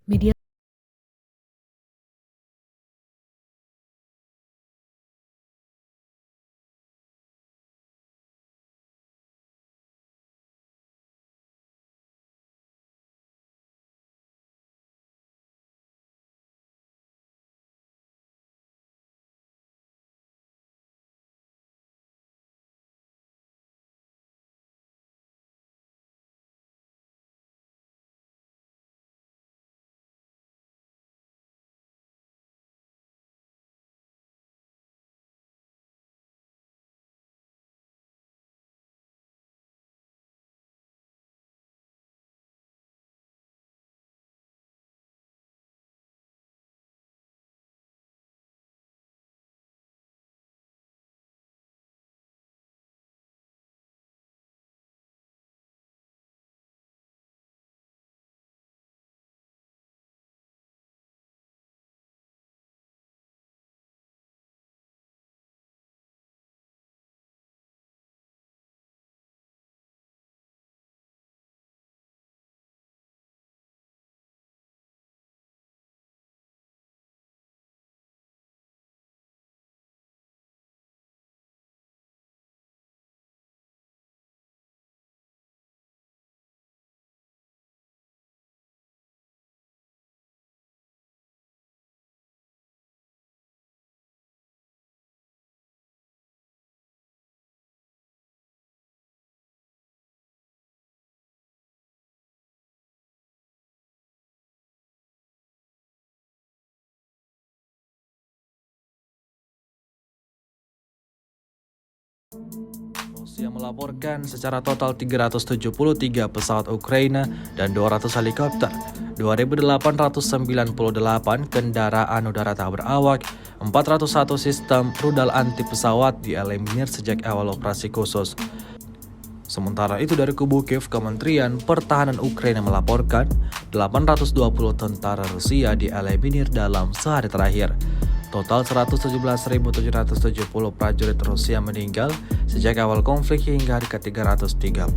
Media Rusia melaporkan secara total 373 pesawat Ukraina dan 200 helikopter, 2.898 kendaraan udara tak berawak, 401 sistem rudal anti pesawat dieliminir sejak awal operasi khusus. Sementara itu dari kubu Kiev, Kementerian Pertahanan Ukraina melaporkan 820 tentara Rusia dieliminir dalam sehari terakhir. Total 117.770 prajurit Rusia meninggal sejak awal konflik hingga hari ke-330.